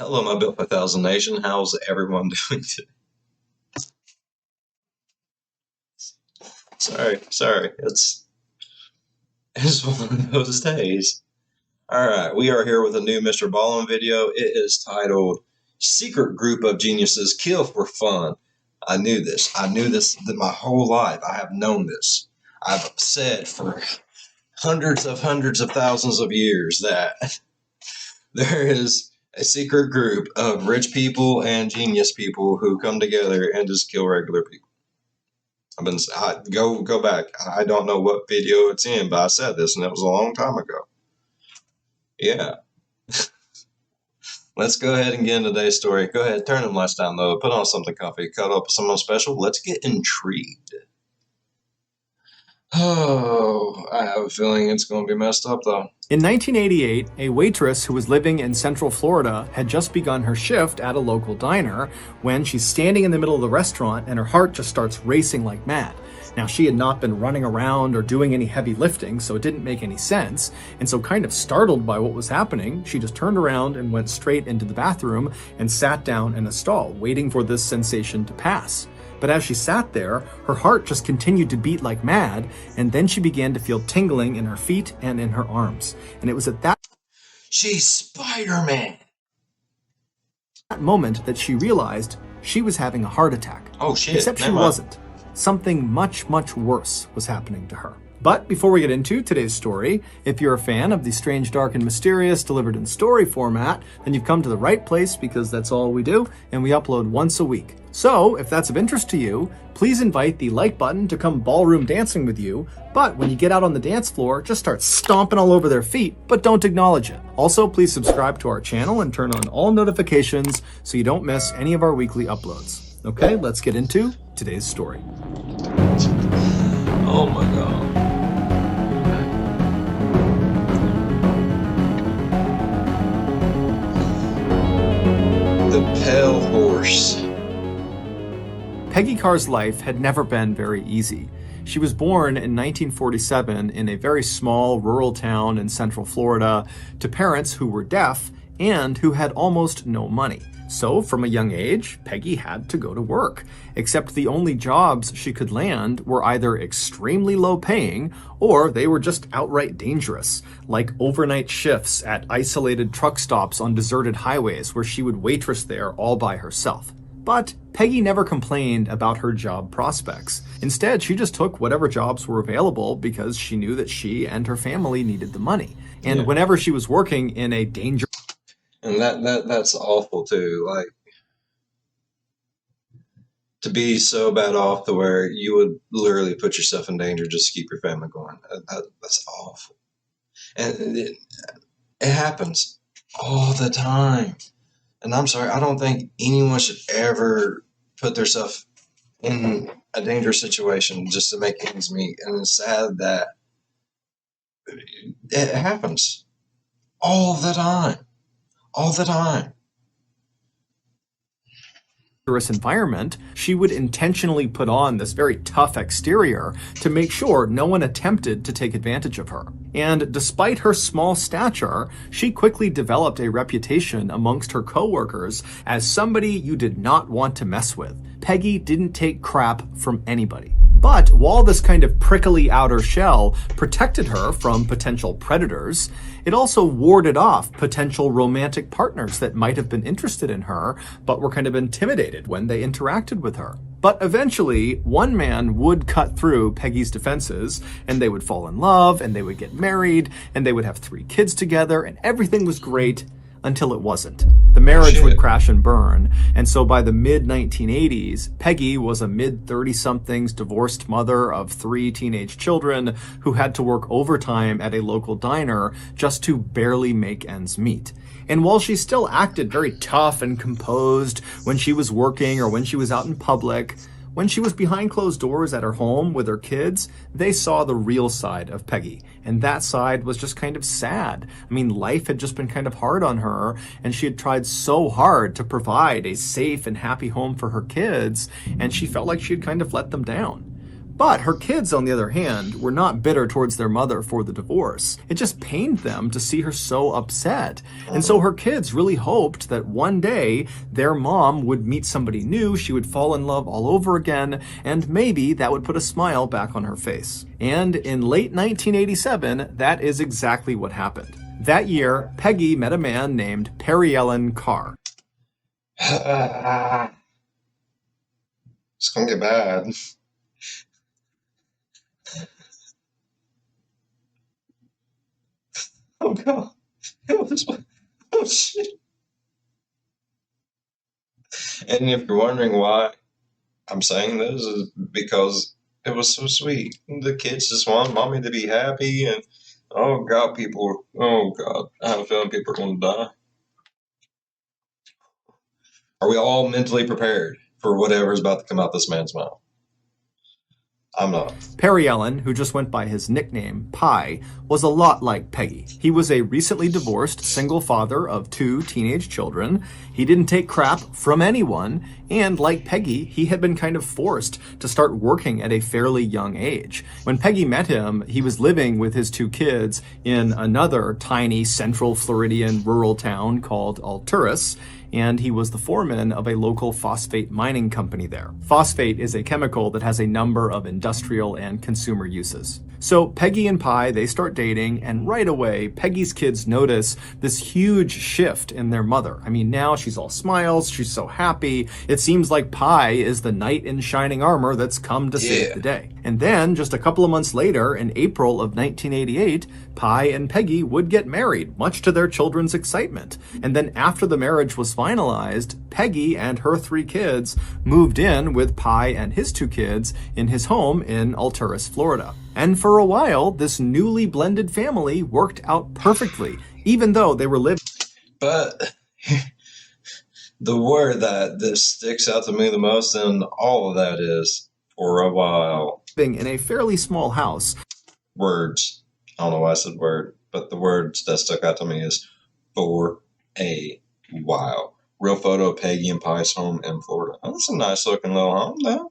Hello, my Built 5000 Nation. How's everyone doing today? Sorry. It's one of those days. All right, we are here with a new Mr. Ballin video. It is titled "Secret Group of Geniuses Kill for Fun." I knew this. My whole life. I have known this. I've said for hundreds of thousands of years that there is a secret group of rich people and genius people who come together and just kill regular people. Go back. I don't know what video it's in, but I said this, and it was a long time ago. Yeah. Let's go ahead and get into today's story. Go ahead, turn them lights down low, put on something comfy, cuddle up with someone special. Let's get intrigued. Oh, I have a feeling it's going to be messed up, though. In 1988, a waitress who was living in Central Florida had just begun her shift at a local diner when she's standing in the middle of the restaurant and her heart just starts racing like mad. Now, she had not been running around or doing any heavy lifting, so it didn't make any sense. And so kind of startled by what was happening, she just turned around and went straight into the bathroom and sat down in a stall, waiting for this sensation to pass. But as she sat there, her heart just continued to beat like mad, and then she began to feel tingling in her feet and in her arms. And it was at that She's Spider-Man. moment that she realized she was having a heart attack. Oh, shit. Except she wasn't. Something much, much worse was happening to her. But before we get into today's story, if you're a fan of the strange, dark, and mysterious delivered in story format, then you've come to the right place because that's all we do, and we upload once a week. So, if that's of interest to you, please invite the like button to come ballroom dancing with you, but when you get out on the dance floor, just start stomping all over their feet, but don't acknowledge it. Also, please subscribe to our channel and turn on all notifications so you don't miss any of our weekly uploads. Okay, let's get into today's story. Oh my god. The Pale Horse. Peggy Carr's life had never been very easy. She was born in 1947 in a very small rural town in Central Florida to parents who were deaf and who had almost no money. So from a young age, Peggy had to go to work, except the only jobs she could land were either extremely low paying or they were just outright dangerous, like overnight shifts at isolated truck stops on deserted highways where she would waitress there all by herself. But Peggy never complained about her job prospects. Instead, she just took whatever jobs were available because she knew that she and her family needed the money. And whenever she was working in a dangerous... And that's awful too. Like, to be so bad off to where you would literally put yourself in danger just to keep your family going. That's awful. And it happens all the time. And I'm sorry, I don't think anyone should ever put themselves in a dangerous situation just to make ends meet. And it's sad that it happens all the time. All the time. environment, she would intentionally put on this very tough exterior to make sure no one attempted to take advantage of her. And despite her small stature, she quickly developed a reputation amongst her coworkers as somebody you did not want to mess with. Peggy didn't take crap from anybody. But while this kind of prickly outer shell protected her from potential predators, it also warded off potential romantic partners that might have been interested in her, but were kind of intimidated when they interacted with her. But eventually, one man would cut through Peggy's defenses, and they would fall in love, and they would get married, and they would have 3 kids together, and everything was great until it wasn't. The marriage would crash and burn, and so by the mid-1980s, Peggy was a mid-30-somethings divorced mother of 3 teenage children who had to work overtime at a local diner just to barely make ends meet. And while she still acted very tough and composed when she was working or when she was out in public, when she was behind closed doors at her home with her kids, they saw the real side of Peggy. And that side was just kind of sad. I mean, life had just been kind of hard on her, and she had tried so hard to provide a safe and happy home for her kids, and she felt like she had kind of let them down. But her kids, on the other hand, were not bitter towards their mother for the divorce. It just pained them to see her so upset. And so her kids really hoped that one day their mom would meet somebody new, she would fall in love all over again, and maybe that would put a smile back on her face. And in late 1987, that is exactly what happened. That year, Peggy met a man named Perry Carr. It's gonna get bad. Oh god. Oh shit. And if you're wondering why I'm saying this, is because it was so sweet. The kids just want mommy to be happy, and oh god, I have a feeling people are going to die. Are we all mentally prepared for whatever's about to come out this man's mouth? I'm not. Perry, who just went by his nickname, Pie, was a lot like Peggy. He was a recently divorced single father of 2 teenage children. He didn't take crap from anyone, and like Peggy, he had been kind of forced to start working at a fairly young age. When Peggy met him, he was living with his 2 kids in another tiny central Floridian rural town called Alturas, and he was the foreman of a local phosphate mining company there. Phosphate is a chemical that has a number of industrial and consumer uses. So Peggy and Pie, they start dating, and right away, Peggy's kids notice this huge shift in their mother. I mean, now she's all smiles, she's so happy. It seems like Pie is the knight in shining armor that's come to save the day. And then, just a couple of months later, in April of 1988, Pie and Peggy would get married, much to their children's excitement. And then after the marriage was finalized, Peggy and her 3 kids moved in with Pie and his 2 kids in his home in Alturas, Florida. And for a while, this newly blended family worked out perfectly, even though they were living. But the word that sticks out to me the most in all of that is, for a while. In a fairly small house. Words. I don't know why I said word, but the words that stuck out to me is, for a while. Real photo of Peggy and Pie's home in Florida. That's a nice looking little home, though.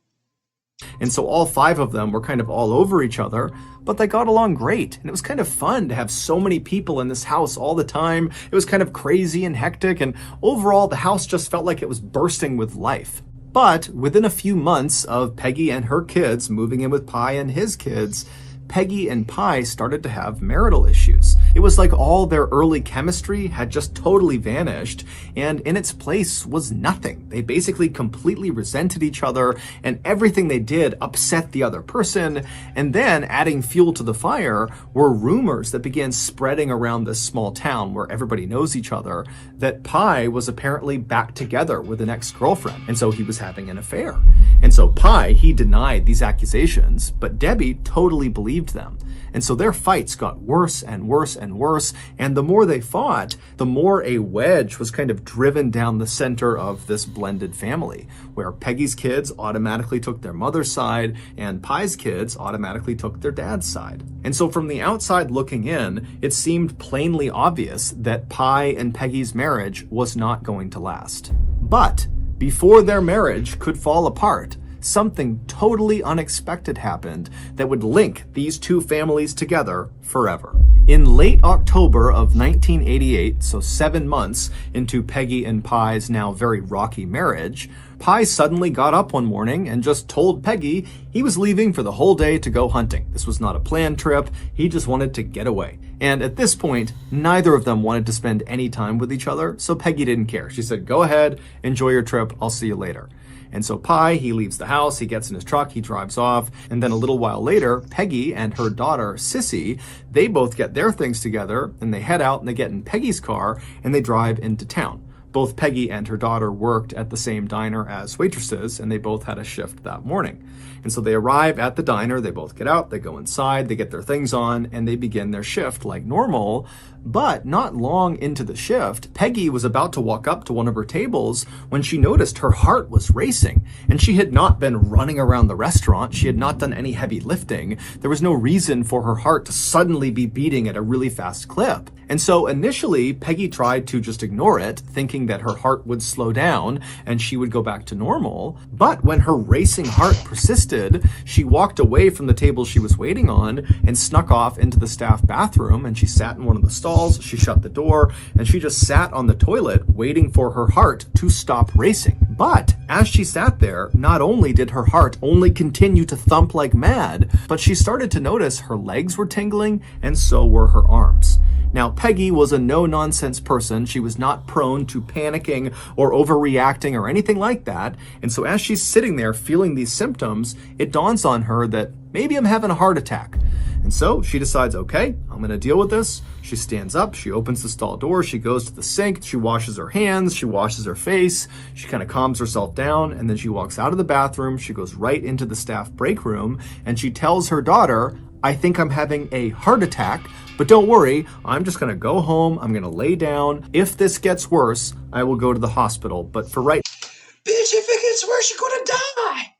And so all 5 of them were kind of all over each other, but they got along great. And it was kind of fun to have so many people in this house all the time. It was kind of crazy and hectic, and overall the house just felt like it was bursting with life. But within a few months of Peggy and her kids moving in with Pie and his kids, Peggy and Pie started to have marital issues. It was like all their early chemistry had just totally vanished, and in its place was nothing. They basically completely resented each other, and everything they did upset the other person. And then, adding fuel to the fire, were rumors that began spreading around this small town where everybody knows each other, that Pie was apparently back together with an ex-girlfriend, and so he was having an affair. And so Pie, he denied these accusations, but Debbie totally believed them. And so their fights got worse and worse and worse, and the more they fought, the more a wedge was kind of driven down the center of this blended family, where Peggy's kids automatically took their mother's side, and Pie's kids automatically took their dad's side. And so from the outside looking in, it seemed plainly obvious that Pie and Peggy's marriage was not going to last. But before their marriage could fall apart, something totally unexpected happened that would link these 2 families together forever. In late October of 1988, so 7 months into Peggy and Pie's now very rocky marriage, Pie suddenly got up one morning and just told Peggy he was leaving for the whole day to go hunting. This was not a planned trip, he just wanted to get away. And at this point, neither of them wanted to spend any time with each other, so Peggy didn't care. She said, "Go ahead, enjoy your trip, I'll see you later." And so Pie, he leaves the house, he gets in his truck, he drives off, and then a little while later, Peggy and her daughter, Sissy, they both get their things together, and they head out and they get in Peggy's car, and they drive into town. Both Peggy and her daughter worked at the same diner as waitresses, and they both had a shift that morning. And so they arrive at the diner, they both get out, they go inside, they get their things on, and they begin their shift like normal. But not long into the shift, Peggy was about to walk up to one of her tables when she noticed her heart was racing. And she had not been running around the restaurant, she had not done any heavy lifting. There was no reason for her heart to suddenly be beating at a really fast clip. And so initially, Peggy tried to just ignore it, thinking that her heart would slow down and she would go back to normal. But when her racing heart persisted, she walked away from the table she was waiting on and snuck off into the staff bathroom, and she sat in one of the stalls, she shut the door, and she just sat on the toilet waiting for her heart to stop racing. But as she sat there, not only did her heart only continue to thump like mad, but she started to notice her legs were tingling and so were her arms. Now, Peggy was a no-nonsense person. She was not prone to panicking or overreacting or anything like that. And so as she's sitting there feeling these symptoms, it dawns on her that maybe I'm having a heart attack. And so she decides, okay, I'm going to deal with this. She stands up, she opens the stall door, she goes to the sink, she washes her hands, she washes her face, she kind of calms herself down, and then she walks out of the bathroom, she goes right into the staff break room, and she tells her daughter, I think I'm having a heart attack, but don't worry, I'm just going to go home, I'm going to lay down. If this gets worse, I will go to the hospital, but for right... Bitch, if it gets worse, you're gonna die!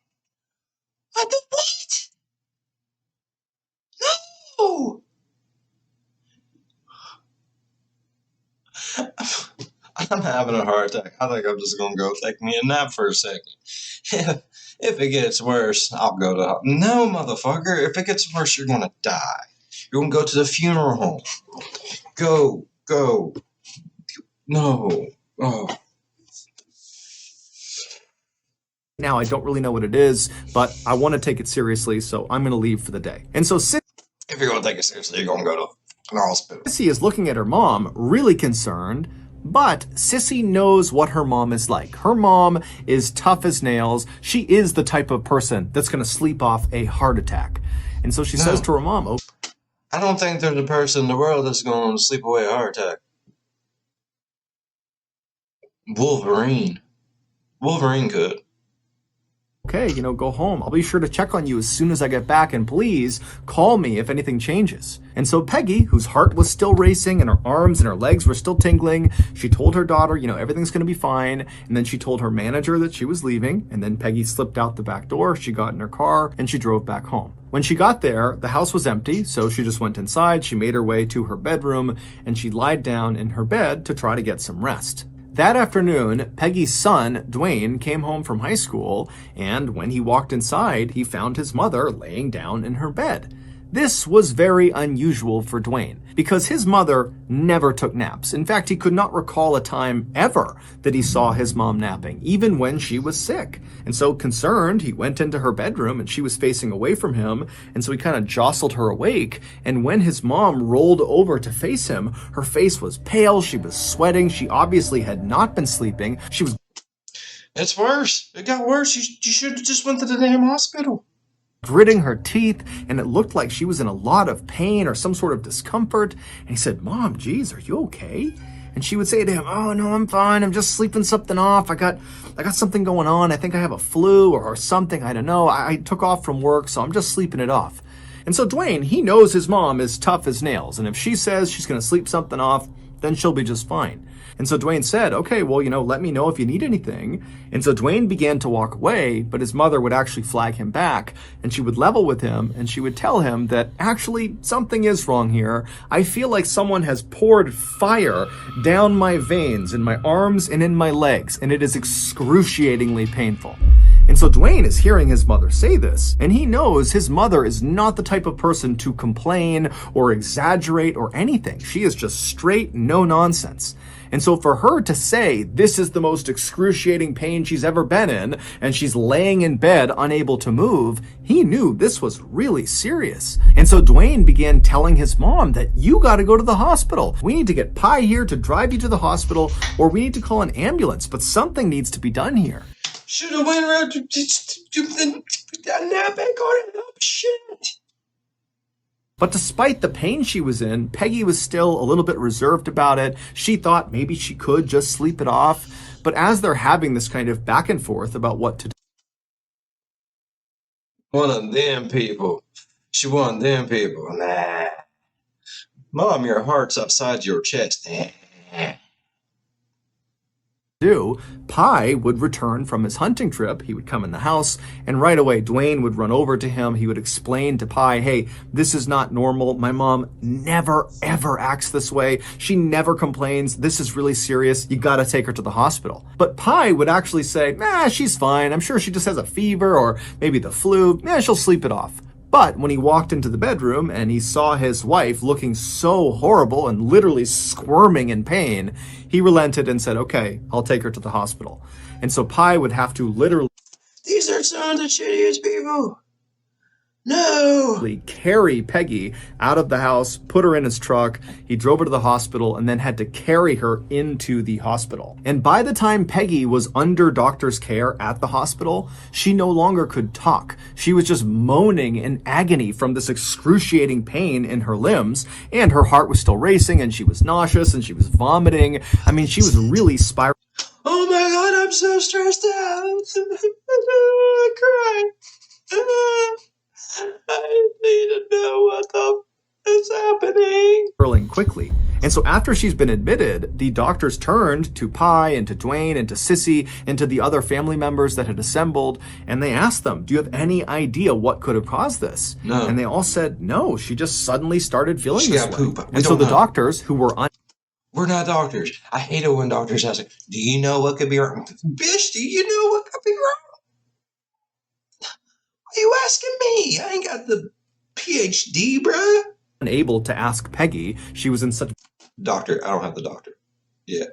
What the what? No! I'm having a heart attack. I think I'm just gonna go take me a nap for a second. If it gets worse, I'll go to... No, motherfucker. If it gets worse, you're gonna die. You're gonna go to the funeral home. Go. No. Oh. Now, I don't really know what it is, but I want to take it seriously, so I'm going to leave for the day. And so if you're gonna take it seriously, you're gonna go to an hospital. Sissy is looking at her mom, really concerned, but Sissy knows what her mom is like. Her mom is tough as nails. She is the type of person that's going to sleep off a heart attack. And so she says to her mom, oh, I don't think there's a person in the world that's going to sleep away a heart attack. Wolverine could. okay, go home. I'll be sure to check on you as soon as I get back, and please call me if anything changes. And so Peggy, whose heart was still racing and her arms and her legs were still tingling, she told her daughter, everything's going to be fine. And then she told her manager that she was leaving. And then Peggy slipped out the back door. She got in her car and she drove back home. When she got there, the house was empty, so she just went inside. She made her way to her bedroom and she lied down in her bed to try to get some rest. That afternoon, Peggy's son, Dwayne, came home from high school, and when he walked inside, he found his mother laying down in her bed. This was very unusual for Dwayne, because his mother never took naps. In fact, he could not recall a time ever that he saw his mom napping, even when she was sick. And so concerned, he went into her bedroom and she was facing away from him, and so he kind of jostled her awake, and when his mom rolled over to face him, her face was pale, she was sweating, she obviously had not been sleeping, she was... It's worse. It got worse. You should have just went to the damn hospital. Gritting her teeth, and it looked like she was in a lot of pain or some sort of discomfort. And he said, Mom, geez, are you okay? And she would say to him, oh, no, I'm fine. I'm just sleeping something off. I got something going on. I think I have a flu or something. I don't know. I took off from work, so I'm just sleeping it off. And so Dwayne, he knows his mom is tough as nails. And if she says she's going to sleep something off, then she'll be just fine. And so Dwayne said, okay, well, let me know if you need anything. And so Dwayne began to walk away, but his mother would actually flag him back, and she would level with him, and she would tell him that actually something is wrong here. I feel like someone has poured fire down my veins in my arms and in my legs, and it is excruciatingly painful. And so Dwayne is hearing his mother say this, and he knows his mother is not the type of person to complain or exaggerate or anything. She is just straight no nonsense. And so for her to say this is the most excruciating pain she's ever been in, and she's laying in bed unable to move, he knew this was really serious. And so Dwayne began telling his mom that you got to go to the hospital. We need to get Pie here to drive you to the hospital, or we need to call an ambulance, but something needs to be done here. Should have went around to nap back on it. Oh, shit. But despite the pain she was in, Peggy was still a little bit reserved about it. She thought maybe she could just sleep it off. But as they're having this kind of back and forth about what to do. One of them people. She one of them people. Nah. Mom, your heart's outside your chest. do, Pie would return from his hunting trip. He would come in the house, and right away, Dwayne would run over to him. He would explain to Pie, hey, this is not normal. My mom never, ever acts this way. She never complains. This is really serious. You gotta take her to the hospital. But Pie would actually say, she's fine. I'm sure she just has a fever or maybe the flu. She'll sleep it off. But when he walked into the bedroom and he saw his wife looking so horrible and literally squirming in pain, he relented and said, okay, I'll take her to the hospital. And so Pie would have to literally These are some of the shittiest people. No! carry Peggy out of the house, put her in his truck. He drove her to the hospital and then had to carry her into the hospital. And by the time Peggy was under doctor's care at the hospital, she no longer could talk. She was just moaning in agony from this excruciating pain in her limbs, and her heart was still racing, and she was nauseous, and she was vomiting. I mean, she was really spiraling. Oh my god, I'm so stressed out. I'm crying. I need to know what the is happening. Quickly. And so after she's been admitted, the doctors turned to Pie and to Dwayne and to Sissy and to the other family members that had assembled, and they asked them, do you have any idea what could have caused this? No. And they all said, no, she just suddenly started feeling this way. Poop. And so the doctors who were We're not doctors. I hate it when doctors ask, do you know what could be wrong? Bitch, do you know what could be wrong? Why are you asking me? I ain't got the PhD, bruh. unable to ask Peggy. She was in such Doctor, I don't have the doctor. Yeah.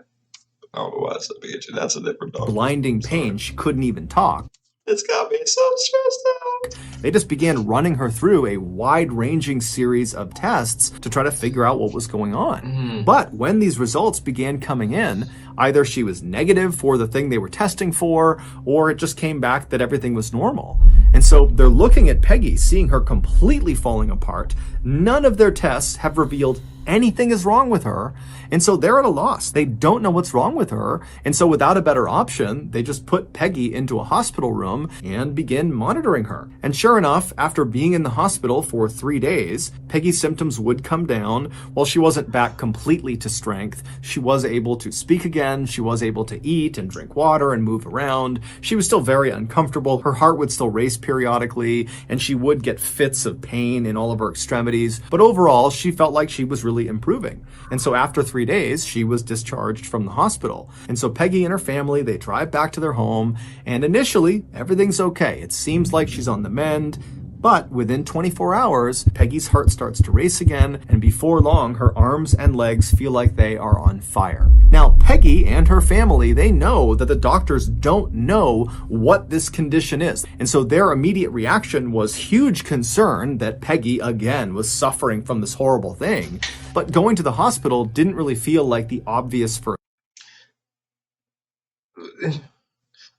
I don't know why I said PhD. That's a different doctor. blinding pain she couldn't even talk. It's got me so stressed out. They just began running her through a wide-ranging series of tests to try to figure out what was going on. But when these results began coming in, either she was negative for the thing they were testing for, or it just came back that everything was normal. And so they're looking at Peggy, seeing her completely falling apart. None of their tests have revealed anything is wrong with her. And so they're at a loss. They don't know what's wrong with her. And so without a better option, they just put Peggy into a hospital room and begin monitoring her. And sure enough, after being in the hospital for 3 days, Peggy's symptoms would come down. While she wasn't back completely to strength, she was able to speak again. She was able to eat and drink water and move around. She was still very uncomfortable. Her heart would still race periodically, and she would get fits of pain in all of her extremities. But overall, she felt like she was really improving. And so after 3 days, she was discharged from the hospital. And so Peggy and her family, they drive back to their home, and initially, everything's okay. It seems like she's on the mend. But within 24 hours, Peggy's heart starts to race again, and before long, her arms and legs feel like they are on fire. Now, Peggy and her family, they know that the doctors don't know what this condition is. And so their immediate reaction was huge concern that Peggy, again, was suffering from this horrible thing. But going to the hospital didn't really feel like the obvious first.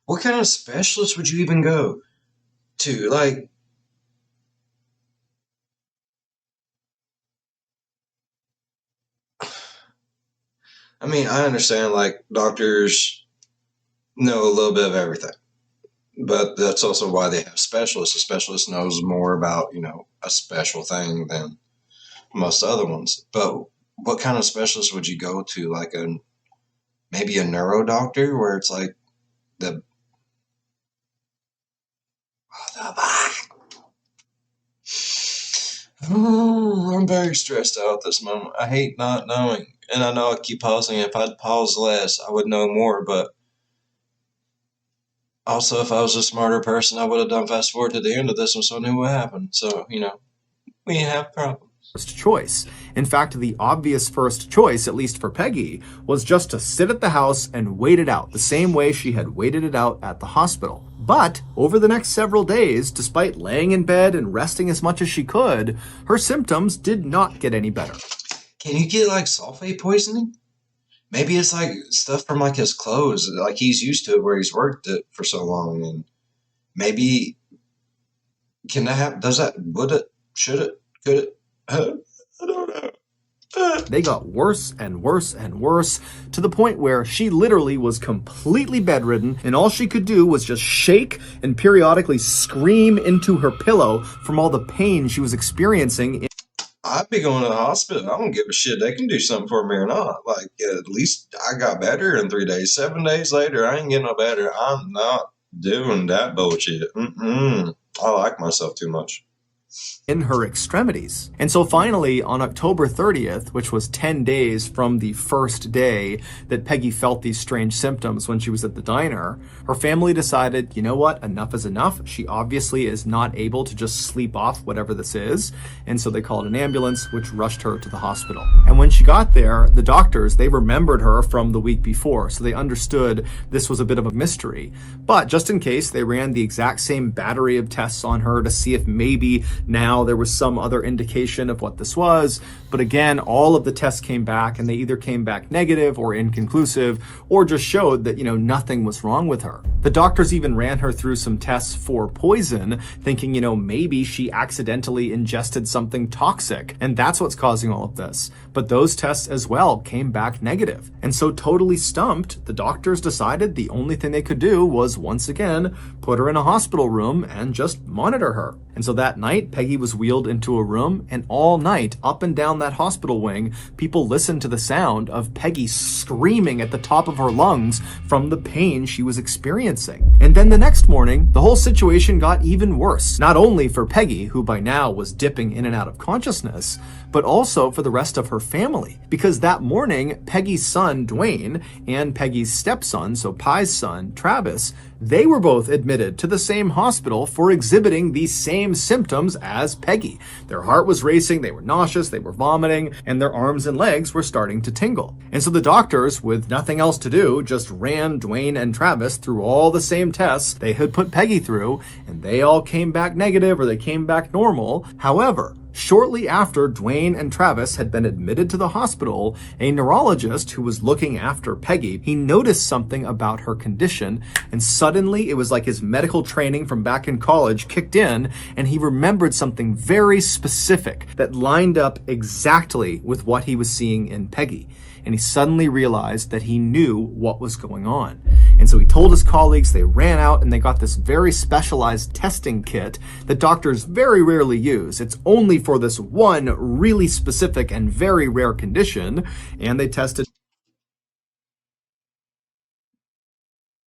What kind of specialist would you even go to? Like, I mean, I understand, like, doctors know a little bit of everything, but that's also why they have specialists. A specialist knows more about, a special thing than most other ones. But what kind of specialist would you go to? Like maybe a neuro doctor where it's like the I'm very stressed out at this moment. I hate not knowing. And I know I keep pausing. If I'd pause less, I would know more. But also, if I was a smarter person, I would have done fast forward to the end of this one so I knew what happened. So, we have problems. First choice. In fact, the obvious first choice, at least for Peggy, was just to sit at the house and wait it out, the same way she had waited it out at the hospital. But over the next several days, despite laying in bed and resting as much as she could, her symptoms did not get any better. Can you get like sulfate poisoning? Maybe it's like stuff from like his clothes, like he's used to it where he's worked it for so long, and maybe can that happen? Does that? Would it? Should it? Could it? I don't know. They got worse and worse and worse, to the point where she literally was completely bedridden, and all she could do was just shake and periodically scream into her pillow from all the pain she was experiencing. I I'd be going to the hospital. I don't give a shit. They can do something for me or not. Like, at least I got better in 3 days. 7 days later, I ain't getting no better. I'm not doing that bullshit. Mm-mm. I like myself too much. In her extremities. And so finally, on October 30th, which was 10 days from the first day that Peggy felt these strange symptoms when she was at the diner, her family decided, you know what, enough is enough. She obviously is not able to just sleep off whatever this is. And so they called an ambulance, which rushed her to the hospital. And when she got there, the doctors, they remembered her from the week before. So they understood this was a bit of a mystery. But just in case, they ran the exact same battery of tests on her to see if maybe now there was some other indication of what this was. But again, all of the tests came back, and they either came back negative or inconclusive, or just showed that, nothing was wrong with her. The doctors even ran her through some tests for poison, thinking, maybe she accidentally ingested something toxic, and that's what's causing all of this. But those tests as well came back negative. And so totally stumped, the doctors decided the only thing they could do was once again put her in a hospital room and just monitor her. And so that night, Peggy was wheeled into a room, and all night, up and down that hospital wing, people listened to the sound of Peggy screaming at the top of her lungs from the pain she was experiencing. And then the next morning, the whole situation got even worse. Not only for Peggy, who by now was dipping in and out of consciousness, but also for the rest of her family. Because that morning, Peggy's son, Dwayne, and Peggy's stepson, so Pie's son, Travis, they were both admitted to the same hospital for exhibiting these same symptoms as Peggy. Their heart was racing, they were nauseous, they were vomiting, and their arms and legs were starting to tingle. And so the doctors, with nothing else to do, just ran Dwayne and Travis through all the same tests they had put Peggy through, and they all came back negative or they came back normal. However, shortly after Dwayne and Travis had been admitted to the hospital, a neurologist who was looking after Peggy, he noticed something about her condition, and suddenly it was like his medical training from back in college kicked in, and he remembered something very specific that lined up exactly with what he was seeing in Peggy. And he suddenly realized that he knew what was going on. And so he told his colleagues, they ran out and they got this very specialized testing kit that doctors very rarely use. It's only for this one really specific and very rare condition. And they tested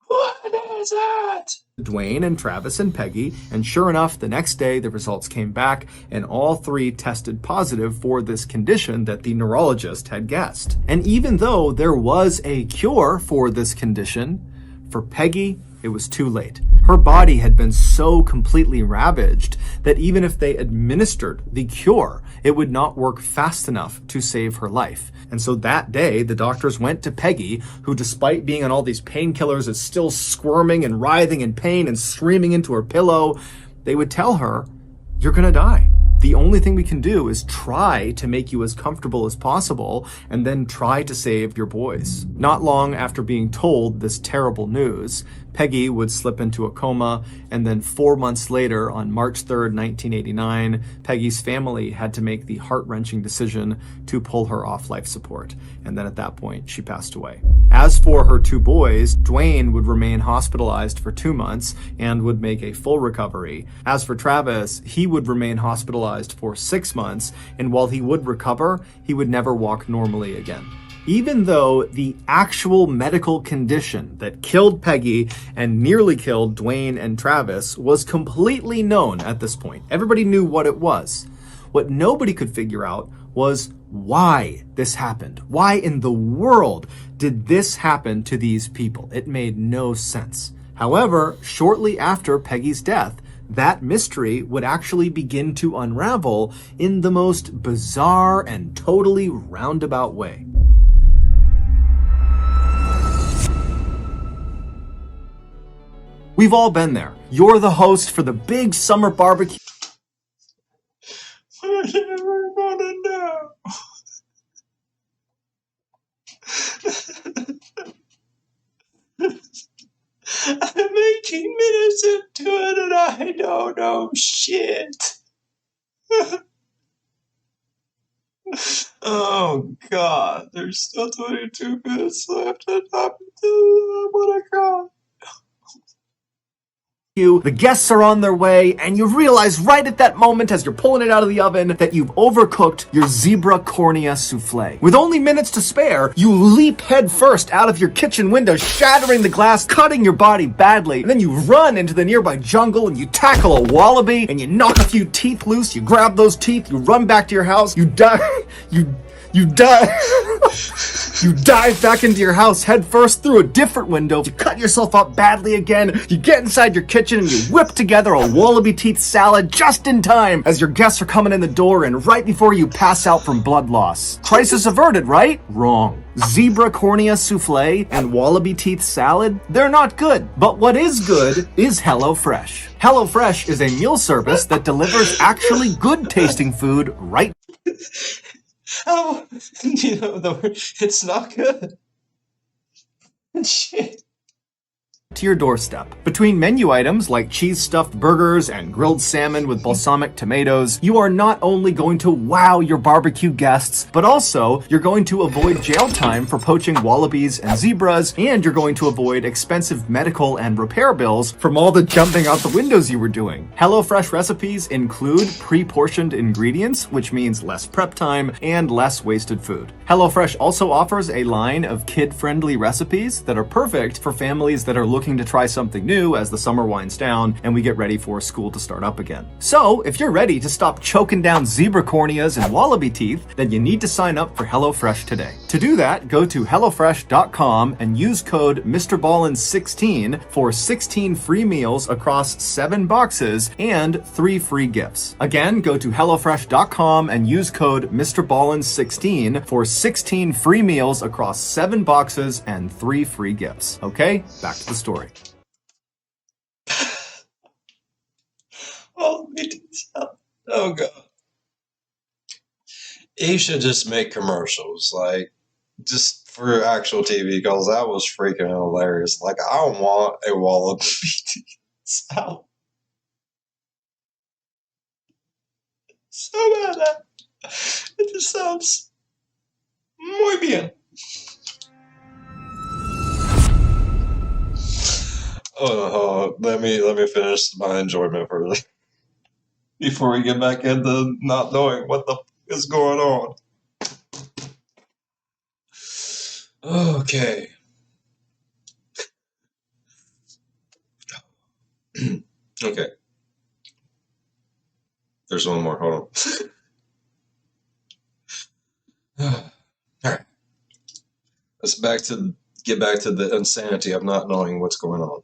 What is that? Dwayne and Travis and Peggy, and sure enough, the next day the results came back, and all three tested positive for this condition that the neurologist had guessed. And even though there was a cure for this condition, for Peggy, it was too late. Her body had been so completely ravaged that even if they administered the cure, it would not work fast enough to save her life. And so that day, the doctors went to Peggy, who despite being on all these painkillers is still squirming and writhing in pain and screaming into her pillow. They would tell her, "You're gonna die. The only thing we can do is try to make you as comfortable as possible and then try to save your boys." Not long after being told this terrible news, Peggy would slip into a coma, and then 4 months later, on March 3rd, 1989, Peggy's family had to make the heart-wrenching decision to pull her off life support. And then at that point, she passed away. As for her two boys, Dwayne would remain hospitalized for 2 months and would make a full recovery. As for Travis, he would remain hospitalized for 6 months, and while he would recover, he would never walk normally again. Even though the actual medical condition that killed Peggy and nearly killed Dwayne and Travis was completely known at this point. Everybody knew what it was. What nobody could figure out was why this happened. Why in the world did this happen to these people? It made no sense. However, shortly after Peggy's death, that mystery would actually begin to unravel in the most bizarre and totally roundabout way. We've all been there. You're the host for the big summer barbecue. We're never gonna know. I'm 18 minutes into it and I don't know shit. Oh God, there's still 22 minutes left and I'm gonna cry. The guests are on their way, and you realize right at that moment as you're pulling it out of the oven that you've overcooked your zebra cornea souffle. With only minutes to spare, you leap head first out of your kitchen window, shattering the glass, cutting your body badly, and then you run into the nearby jungle and you tackle a wallaby and you knock a few teeth loose, you grab those teeth, you run back to your house, you dive back into your house head first through a different window, you cut yourself up badly again, you get inside your kitchen and you whip together a wallaby teeth salad just in time as your guests are coming in the door and right before you pass out from blood loss. Crisis averted, right? Wrong. Zebra cornea souffle and wallaby teeth salad, they're not good. But what is good is HelloFresh. HelloFresh is a meal service that delivers actually good tasting food right Oh, it's not good. Shit. to your doorstep. Between menu items like cheese-stuffed burgers and grilled salmon with balsamic tomatoes, you are not only going to wow your barbecue guests, but also you're going to avoid jail time for poaching wallabies and zebras, and you're going to avoid expensive medical and repair bills from all the jumping out the windows you were doing. HelloFresh recipes include pre-portioned ingredients, which means less prep time and less wasted food. HelloFresh also offers a line of kid-friendly recipes that are perfect for families that are looking to try something new as the summer winds down and we get ready for school to start up again. So, if you're ready to stop choking down zebra corneas and wallaby teeth, then you need to sign up for HelloFresh today. To do that, go to HelloFresh.com and use code MrBallen16 for 16 free meals across 7 boxes and 3 free gifts. Again, go to HelloFresh.com and use code MrBallen16 for 16 free meals across 7 boxes and 3 free gifts. Okay, back to the story. Oh, oh God. He should just make commercials, like, just for actual TV, because that was freaking hilarious. Like, I don't want a wallaby salad. So bad that it just sounds muy bien. Let me finish my enjoyment first before we get back into not knowing what the is going on. Okay. Okay. There's one more. Hold on. All right. Let's get back to the insanity of not knowing what's going on.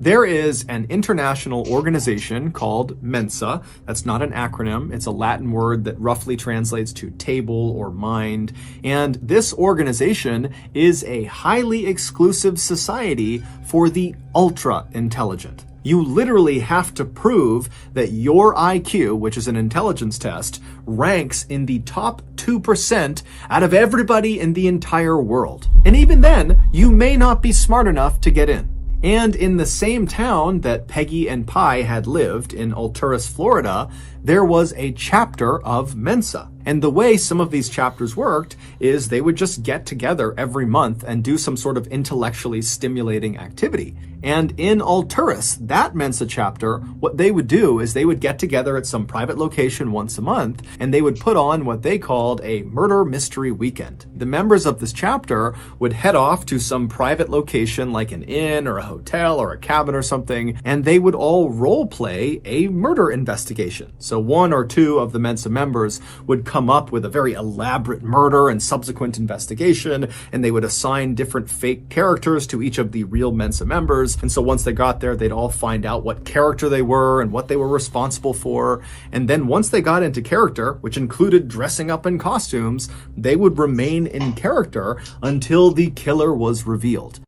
There is an international organization called Mensa. That's not an acronym. It's a Latin word that roughly translates to table or mind. And this organization is a highly exclusive society for the ultra intelligent. You literally have to prove that your IQ, which is an intelligence test, ranks in the top 2% out of everybody in the entire world. And even then, you may not be smart enough to get in. And in the same town that Peggy and Pie had lived in Alturas, Florida, there was a chapter of Mensa. And the way some of these chapters worked is they would just get together every month and do some sort of intellectually stimulating activity. And in Alturas, that Mensa chapter, what they would do is they would get together at some private location once a month, and they would put on what they called a murder mystery weekend. The members of this chapter would head off to some private location like an inn or a hotel or a cabin or something, and they would all role play a murder investigation. So one or two of the Mensa members would come up with a very elaborate murder and subsequent investigation, and they would assign different fake characters to each of the real Mensa members. And so once they got there, they'd all find out what character they were and what they were responsible for. And then once they got into character, which included dressing up in costumes, they would remain in character until the killer was revealed.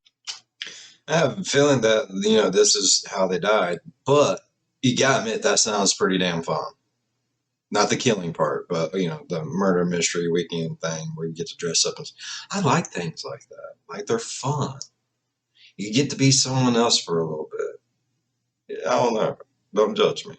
I have a feeling that, this is how they died, but you gotta admit that sounds pretty damn fun. Not the killing part, but, the murder mystery weekend thing where you get to dress up. I like things like that. Like, they're fun. You get to be someone else for a little bit. I don't know. Don't judge me.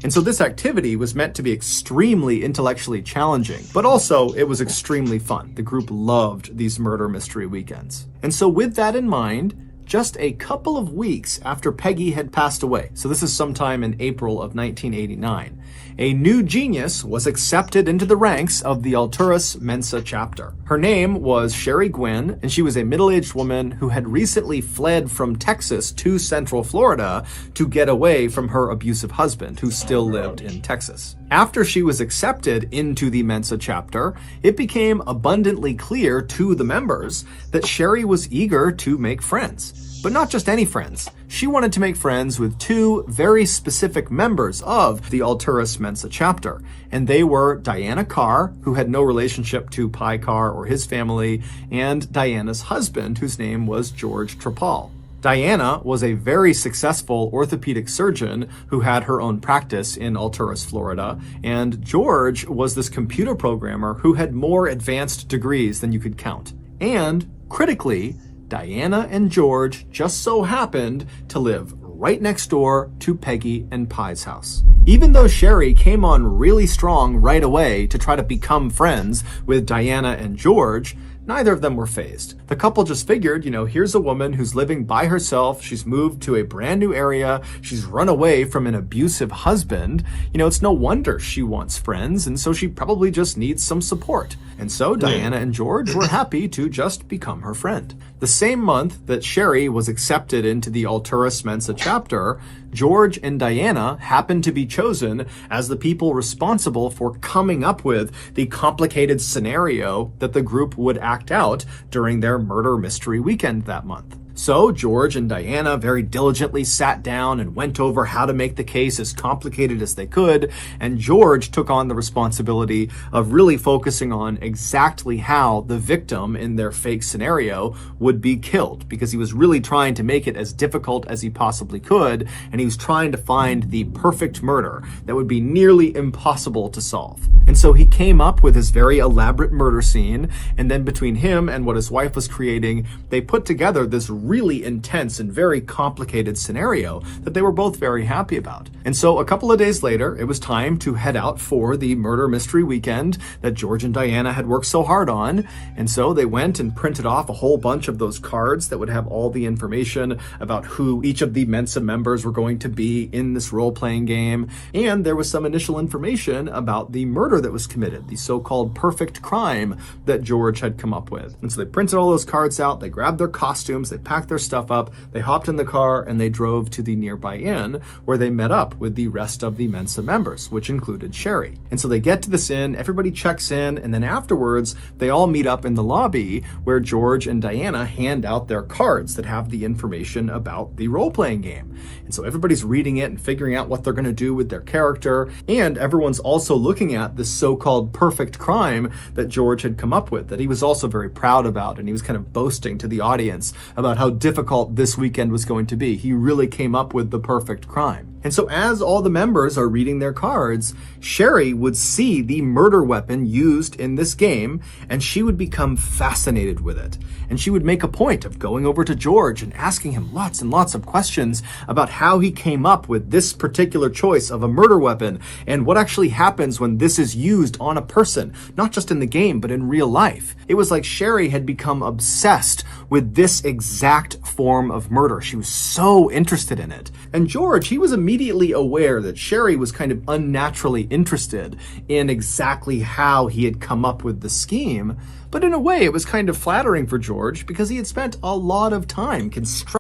And so this activity was meant to be extremely intellectually challenging, but also it was extremely fun. The group loved these murder mystery weekends. And so with that in mind, just a couple of weeks after Peggy had passed away, so this is sometime in April of 1989, a new genius was accepted into the ranks of the Alturas Mensa chapter. Her name was Sherry Gwynn, and she was a middle-aged woman who had recently fled from Texas to Central Florida to get away from her abusive husband, who still lived in Texas. After she was accepted into the Mensa chapter, it became abundantly clear to the members that Sherry was eager to make friends. But not just any friends. She wanted to make friends with two very specific members of the Alturas Mensa chapter, and they were Diana Carr, who had no relationship to Pie Carr or his family, and Diana's husband, whose name was George Trapal. Diana was a very successful orthopedic surgeon who had her own practice in Alturas, Florida, and George was this computer programmer who had more advanced degrees than you could count. And, critically, Diana and George just so happened to live right next door to Peggy and Pie's house. Even though Sherry came on really strong right away to try to become friends with Diana and George, neither of them were fazed. The couple just figured, here's a woman who's living by herself, she's moved to a brand new area, she's run away from an abusive husband, it's no wonder she wants friends, and so she probably just needs some support. And so Diana and George were happy to just become her friend. The same month that Sherry was accepted into the Alturas Mensa chapter, George and Diana happened to be chosen as the people responsible for coming up with the complicated scenario that the group would act out during their murder mystery weekend that month. So George and Diana very diligently sat down and went over how to make the case as complicated as they could, and George took on the responsibility of really focusing on exactly how the victim in their fake scenario would be killed, because he was really trying to make it as difficult as he possibly could, and he was trying to find the perfect murder that would be nearly impossible to solve. And so he came up with his very elaborate murder scene, and then between him and what his wife was creating, they put together this really intense and very complicated scenario that they were both very happy about. And so a couple of days later, it was time to head out for the murder mystery weekend that George and Diana had worked so hard on. And so they went and printed off a whole bunch of those cards that would have all the information about who each of the Mensa members were going to be in this role-playing game. And there was some initial information about the murder that was committed, the so-called perfect crime that George had come up with. And so they printed all those cards out, they grabbed their costumes, they packed their stuff up, they hopped in the car, and they drove to the nearby inn where they met up with the rest of the Mensa members, which included Sherry. And so they get to this inn, everybody checks in, and then afterwards, they all meet up in the lobby where George and Diana hand out their cards that have the information about the role-playing game. And so everybody's reading it and figuring out what they're going to do with their character, and everyone's also looking at this so-called perfect crime that George had come up with, that he was also very proud about, and he was kind of boasting to the audience about how difficult this weekend was going to be. He really came up with the perfect crime. And so as all the members are reading their cards, Sherry would see the murder weapon used in this game, and she would become fascinated with it. And she would make a point of going over to George and asking him lots and lots of questions about how he came up with this particular choice of a murder weapon, and what actually happens when this is used on a person, not just in the game, but in real life. It was like Sherry had become obsessed with this exact form of murder. She was so interested in it. And George, he was immediately aware that Sherry was kind of unnaturally interested in exactly how he had come up with the scheme. But in a way, it was kind of flattering for George because he had spent a lot of time constructing.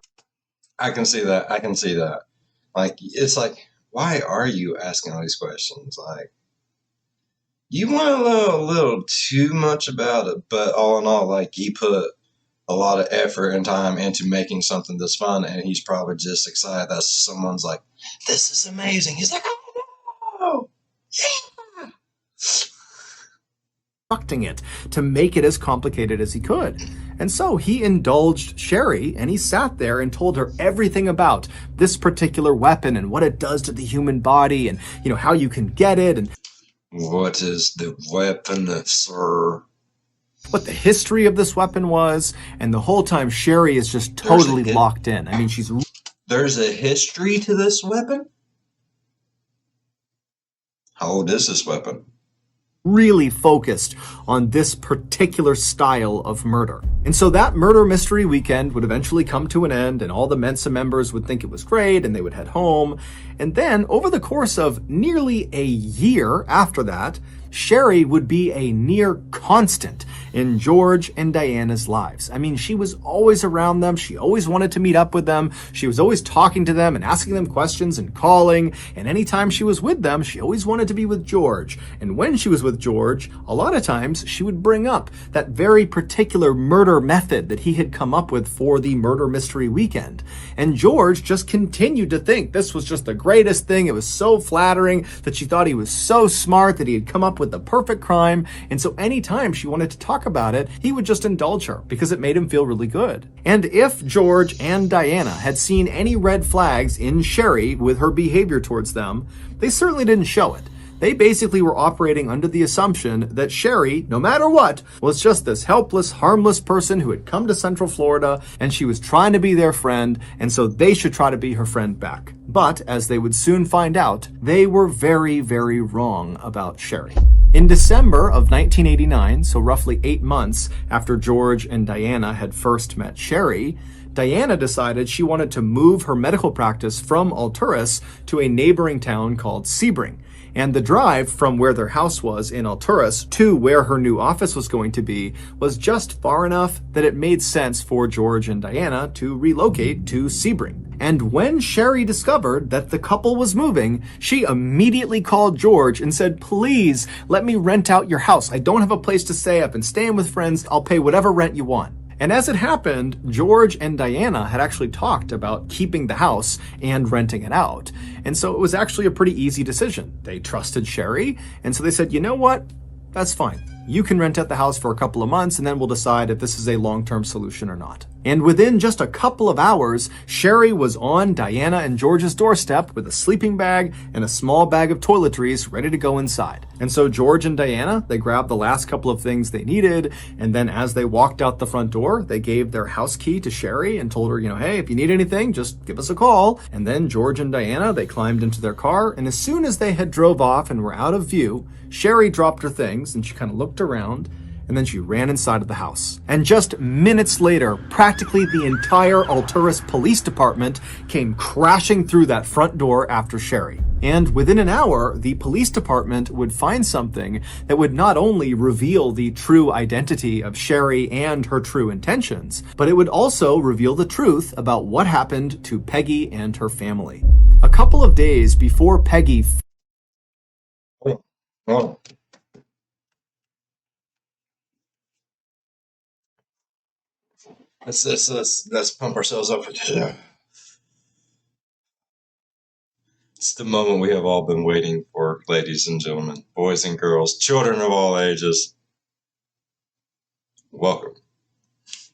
I can see that. I can see that. Like, it's like, why are you asking all these questions? Like, you want to know a little too much about it, but all in all, like, you put a lot of effort and time into making something this fun, and he's probably just excited that someone's like, this is amazing. He's like, oh, yeah. Constructing it to make it as complicated as he could. And so he indulged Sherry, and he sat there and told her everything about this particular weapon and what it does to the human body, and how you can get it, and what is the weapon, sir? What the history of this weapon was, and the whole time Sherry is just totally locked in. I mean, there's a history to this weapon? How old is this weapon? Really focused on this particular style of murder. And so that murder mystery weekend would eventually come to an end, and all the Mensa members would think it was great and they would head home. And then over the course of nearly a year after that, Sherry would be a near constant in George and Diana's lives. I mean, she was always around them. She always wanted to meet up with them. She was always talking to them and asking them questions and calling. And anytime she was with them, she always wanted to be with George. And when she was with George, a lot of times she would bring up that very particular murder method that he had come up with for the murder mystery weekend. And George just continued to think this was just the greatest thing. It was so flattering that she thought he was so smart that he had come up with the perfect crime. And so anytime she wanted to talk about it, he would just indulge her because it made him feel really good. And if George and Diana had seen any red flags in Sherry with her behavior towards them, they certainly didn't show it. They basically were operating under the assumption that Sherry, no matter what, was just this helpless, harmless person who had come to Central Florida and she was trying to be their friend, and so they should try to be her friend back. But, as they would soon find out, they were very, very wrong about Sherry. In December of 1989, so roughly 8 months after George and Diana had first met Sherry, Diana decided she wanted to move her medical practice from Alturas to a neighboring town called Sebring. And the drive from where their house was in Alturas to where her new office was going to be was just far enough that it made sense for George and Diana to relocate to Sebring. And when Sherry discovered that the couple was moving, she immediately called George and said, "Please, let me rent out your house. I don't have a place to stay. I've been staying with friends. I'll pay whatever rent you want." And as it happened, George and Diana had actually talked about keeping the house and renting it out. And so it was actually a pretty easy decision. They trusted Sherry, and so they said, "You know what? That's fine. You can rent out the house for a couple of months, and then we'll decide if this is a long-term solution or not." And within just a couple of hours, Sherry was on Diana and George's doorstep with a sleeping bag and a small bag of toiletries ready to go inside. And so George and Diana, they grabbed the last couple of things they needed, and then as they walked out the front door, they gave their house key to Sherry and told her, hey, if you need anything, just give us a call. And then George and Diana, they climbed into their car, and as soon as they had drove off and were out of view, Sherry dropped her things and she kind of looked around, and then she ran inside of the house. And just minutes later, practically the entire Alturas Police Department came crashing through that front door after Sherry. And within an hour, the police department would find something that would not only reveal the true identity of Sherry and her true intentions, but it would also reveal the truth about what happened to Peggy and her family. A couple of days before Peggy... Oh. Let's pump ourselves up. It's the moment we have all been waiting for, ladies and gentlemen, boys and girls, children of all ages. Welcome.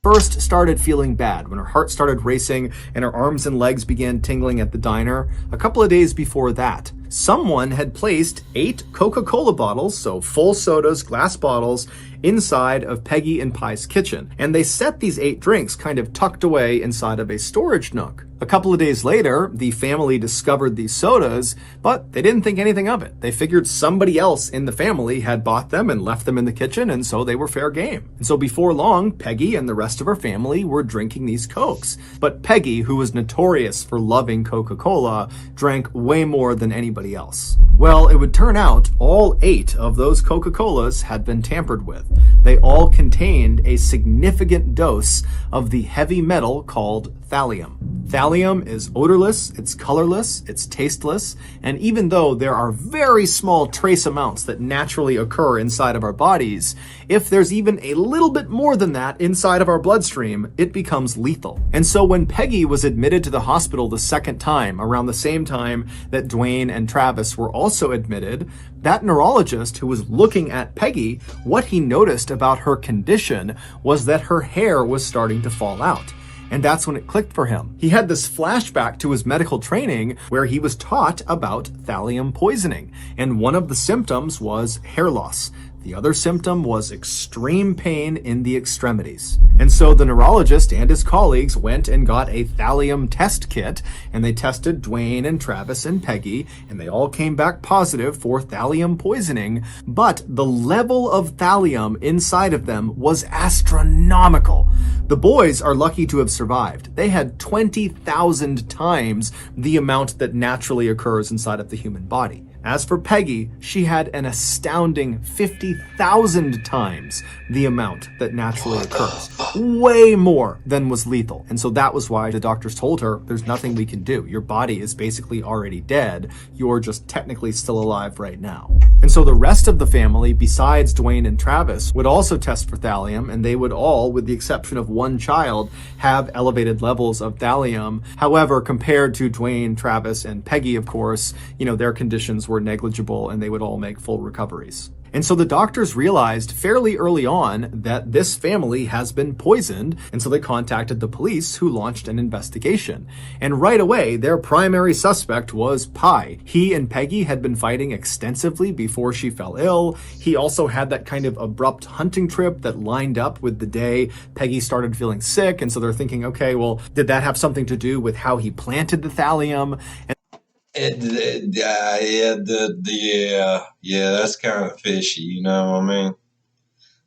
First started feeling bad, when her heart started racing and her arms and legs began tingling at the diner, a couple of days before that, someone had placed 8 Coca-Cola bottles, so full sodas, glass bottles, inside of Peggy and Pie's kitchen. And they set these 8 drinks kind of tucked away inside of a storage nook. A couple of days later, the family discovered these sodas, but they didn't think anything of it. They figured somebody else in the family had bought them and left them in the kitchen, and so they were fair game. And so before long, Peggy and the rest of her family were drinking these Cokes. But Peggy, who was notorious for loving Coca-Cola, drank way more than anybody else. Well, it would turn out all 8 of those Coca-Colas had been tampered with. They all contained a significant dose of the heavy metal called thallium. Thallium is odorless, it's colorless, it's tasteless, and even though there are very small trace amounts that naturally occur inside of our bodies, if there's even a little bit more than that inside of our bloodstream, it becomes lethal. And so when Peggy was admitted to the hospital the second time, around the same time that Dwayne and Travis were also admitted, that neurologist who was looking at Peggy, what he noticed about her condition was that her hair was starting to fall out. And that's when it clicked for him. He had this flashback to his medical training where he was taught about thallium poisoning. And one of the symptoms was hair loss. The other symptom was extreme pain in the extremities. And so the neurologist and his colleagues went and got a thallium test kit, and they tested Dwayne and Travis and Peggy, and they all came back positive for thallium poisoning, but the level of thallium inside of them was astronomical. The boys are lucky to have survived. They had 20,000 times the amount that naturally occurs inside of the human body. As for Peggy, she had an astounding 50,000 times the amount that naturally occurs. Way more than was lethal. And so that was why the doctors told her, there's nothing we can do. Your body is basically already dead. You're just technically still alive right now. And so the rest of the family, besides Dwayne and Travis, would also test for thallium, and they would all, with the exception of one child, have elevated levels of thallium. However, compared to Dwayne, Travis, and Peggy, of course, their conditions were negligible and they would all make full recoveries. And so the doctors realized fairly early on that this family has been poisoned, and so they contacted the police, who launched an investigation. And right away, their primary suspect was Pie. He and Peggy had been fighting extensively before she fell ill. He also had that kind of abrupt hunting trip that lined up with the day Peggy started feeling sick, and so they're thinking, okay, well, did that have something to do with how he planted the thallium? Yeah, that's kind of fishy, you know what I mean?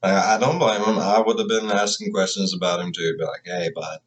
I don't blame him. I would have been asking questions about him too, be like, hey, bud,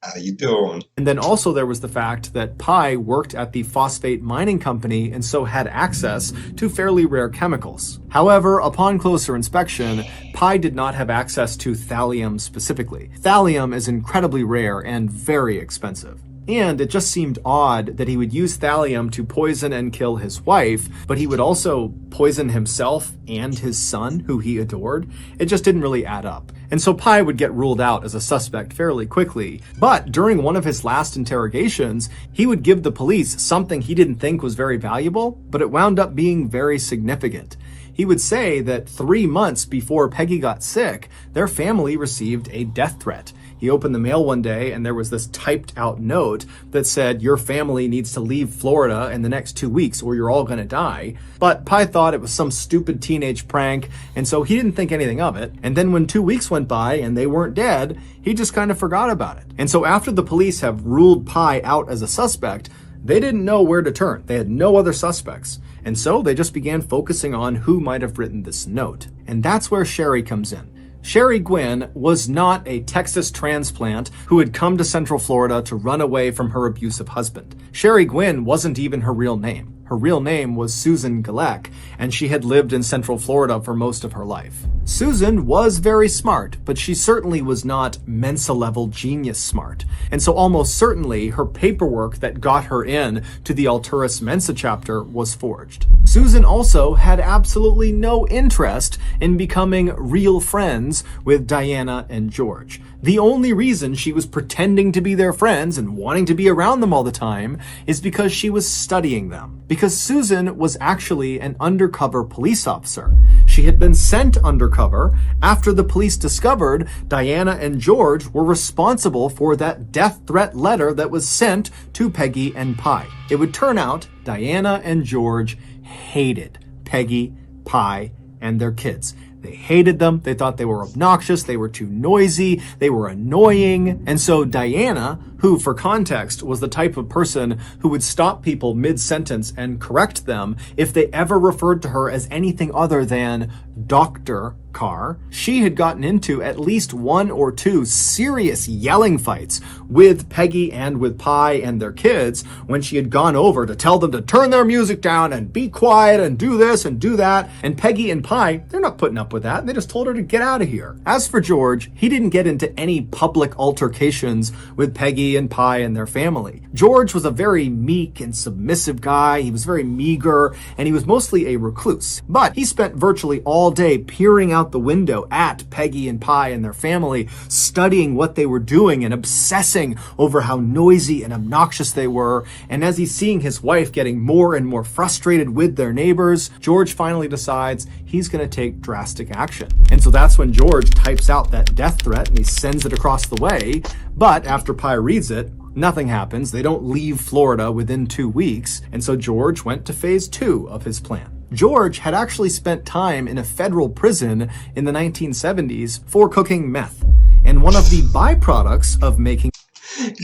how you doing? And then also there was the fact that Pie worked at the phosphate mining company and so had access to fairly rare chemicals. However, upon closer inspection, Pie did not have access to thallium specifically. Thallium is incredibly rare and very expensive. And it just seemed odd that he would use thallium to poison and kill his wife, but he would also poison himself and his son, who he adored. It just didn't really add up. And so Pie would get ruled out as a suspect fairly quickly. But during one of his last interrogations, he would give the police something he didn't think was very valuable, but it wound up being very significant. He would say that 3 months before Peggy got sick, their family received a death threat. He opened the mail one day and there was this typed out note that said, your family needs to leave Florida in the next 2 weeks or you're all gonna die. But Pie thought it was some stupid teenage prank, and so he didn't think anything of it. And then when 2 weeks went by and they weren't dead, he just kind of forgot about it. And so after the police have ruled Pie out as a suspect, they didn't know where to turn. They had no other suspects. And so they just began focusing on who might have written this note. And that's where Sherry comes in. Sherry Gwynn was not a Texas transplant who had come to Central Florida to run away from her abusive husband. Sherry Gwynn wasn't even her real name. Her real name was Susan Gilek, and she had lived in Central Florida for most of her life. Susan was very smart, but she certainly was not Mensa-level genius smart. And so almost certainly her paperwork that got her in to the Alturas Mensa chapter was forged. Susan also had absolutely no interest in becoming real friends with Diana and George. The only reason she was pretending to be their friends and wanting to be around them all the time is because she was studying them. Because Susan was actually an undercover police officer. She had been sent undercover after the police discovered Diana and George were responsible for that death threat letter that was sent to Peggy and Pie. It would turn out Diana and George hated Peggy, Pie, and their kids. They hated them. They thought they were obnoxious. They were too noisy. They were annoying. And so Diana, who for context was the type of person who would stop people mid-sentence and correct them if they ever referred to her as anything other than Dr. Carr, she had gotten into at least 1 or 2 serious yelling fights with Peggy and with Pie and their kids when she had gone over to tell them to turn their music down and be quiet and do this and do that. And Peggy and Pie, they're not putting up with that. They just told her to get out of here. As for George, he didn't get into any public altercations with Peggy and Pie and their family. George was a very meek and submissive guy. He was very meager, and he was mostly a recluse. But he spent virtually all day peering out the window at Peggy and Pie and their family, studying what they were doing and obsessing over how noisy and obnoxious they were. And as he's seeing his wife getting more and more frustrated with their neighbors, George finally decides he's going to take drastic action. And so that's when George types out that death threat and he sends it across the way. But after Pie reads it, nothing happens. They don't leave Florida within 2 weeks. And so George went to phase 2 of his plan. George had actually spent time in a federal prison in the 1970s for cooking meth. And one of the byproducts of making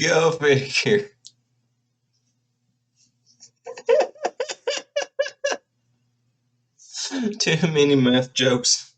Go figure. Too many meth jokes.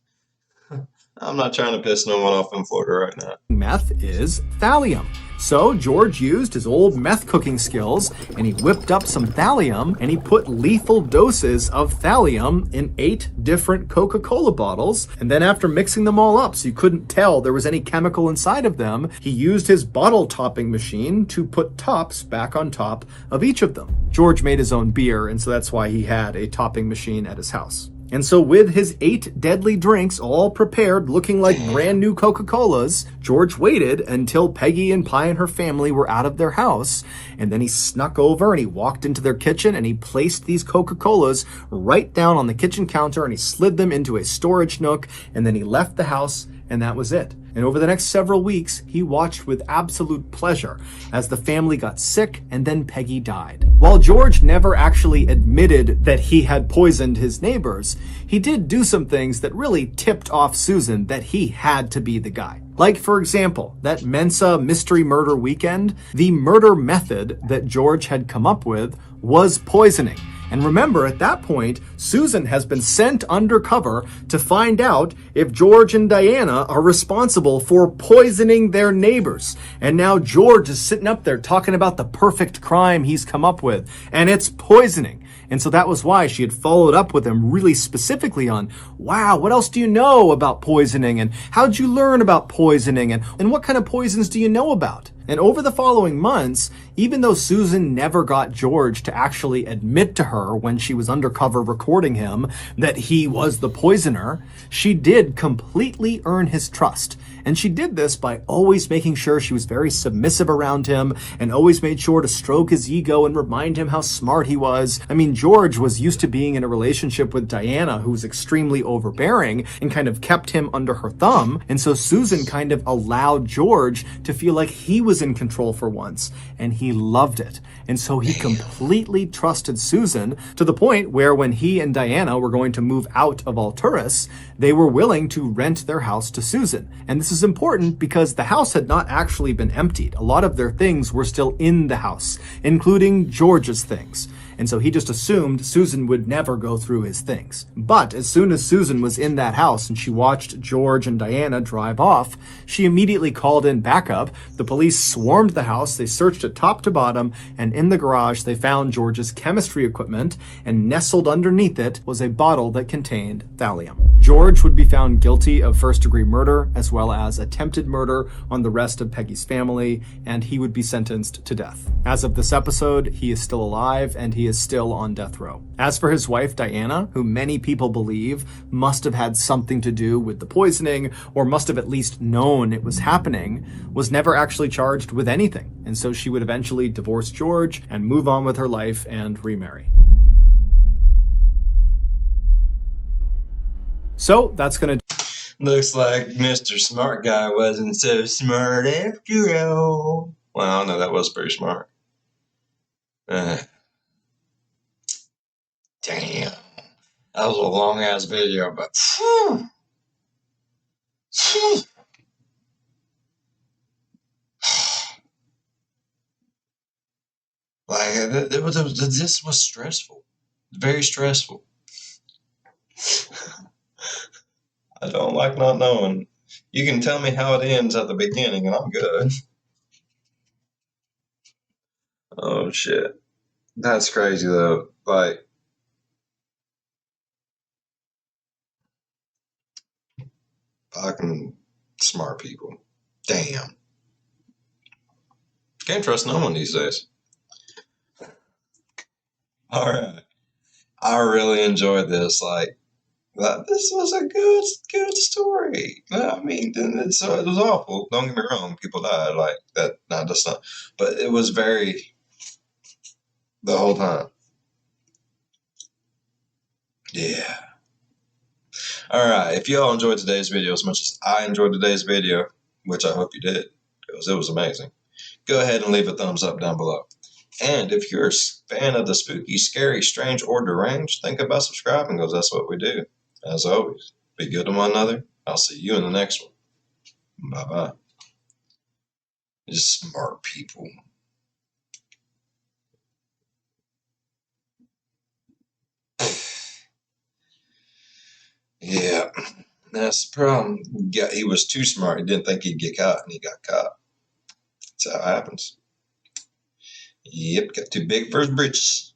I'm not trying to piss no one off in Florida right now. meth is thallium. So George used his old meth cooking skills and he whipped up some thallium and he put lethal doses of thallium in 8 different Coca-Cola bottles. And then after mixing them all up so you couldn't tell there was any chemical inside of them, he used his bottle topping machine to put tops back on top of each of them. George made his own beer, and so that's why he had a topping machine at his house. And so with his 8 deadly drinks all prepared, looking like brand new Coca-Colas, George waited until Peggy and Pie and her family were out of their house. And then he snuck over and he walked into their kitchen and he placed these Coca-Colas right down on the kitchen counter and he slid them into a storage nook, and then he left the house, and that was it. And over the next several weeks, he watched with absolute pleasure as the family got sick and then Peggy died. While George never actually admitted that he had poisoned his neighbors, he did do some things that really tipped off Susan that he had to be the guy. Like, for example, that Mensa mystery murder weekend, the murder method that George had come up with was poisoning. And remember, at that point, Susan has been sent undercover to find out if George and Diana are responsible for poisoning their neighbors. And now George is sitting up there talking about the perfect crime he's come up with, and it's poisoning. And so that was why she had followed up with him really specifically on, wow, what else do you know about poisoning? And how'd you learn about poisoning? And what kind of poisons do you know about? And over the following months, even though Susan never got George to actually admit to her when she was undercover recording him that he was the poisoner, she did completely earn his trust. And she did this by always making sure she was very submissive around him and always made sure to stroke his ego and remind him how smart he was. I mean, George was used to being in a relationship with Diana, who was extremely overbearing and kind of kept him under her thumb. And so Susan kind of allowed George to feel like he was in control for once, and he loved it. And so he completely trusted Susan to the point where when he and Diana were going to move out of Alturas, they were willing to rent their house to Susan. And this is important because the house had not actually been emptied. A lot of their things were still in the house, including George's things. And so he just assumed Susan would never go through his things. But as soon as Susan was in that house and she watched George and Diana drive off, she immediately called in backup. The police swarmed the house, they searched it top to bottom, and in the garage they found George's chemistry equipment, and nestled underneath it was a bottle that contained thallium. George would be found guilty of first-degree murder as well as attempted murder on the rest of Peggy's family, and he would be sentenced to death. As of this episode, he is still alive and he is still on death row. As for his wife, Diana, who many people believe must have had something to do with the poisoning or must have at least known it was happening, was never actually charged with anything. And so she would eventually divorce George and move on with her life and remarry. So that's going to Looks like Mr. Smart Guy wasn't so smart after all. Well, no, that was pretty smart. Damn. That was a long ass video, but like this was stressful, very stressful. I don't like not knowing. You can tell me how it ends at the beginning, and I'm good. Oh shit, that's crazy though. Like, fucking smart people. Damn. Can't trust no one these days. All right. I really enjoyed this. Like, this was a good story. I mean, it was awful. Don't get me wrong. People died like that. Not just not. But it was very the whole time. Yeah. All right. If y'all enjoyed today's video as much as I enjoyed today's video, which I hope you did, because it was amazing, go ahead and leave a thumbs up down below. And if you're a fan of the spooky, scary, strange, or deranged, think about subscribing because that's what we do. As always, be good to one another. I'll see you in the next one. Bye-bye. Just smart people. Yeah, that's the problem. He was too smart. He didn't think he'd get caught, and he got caught. That's how it happens. Yep, got too big for his britches.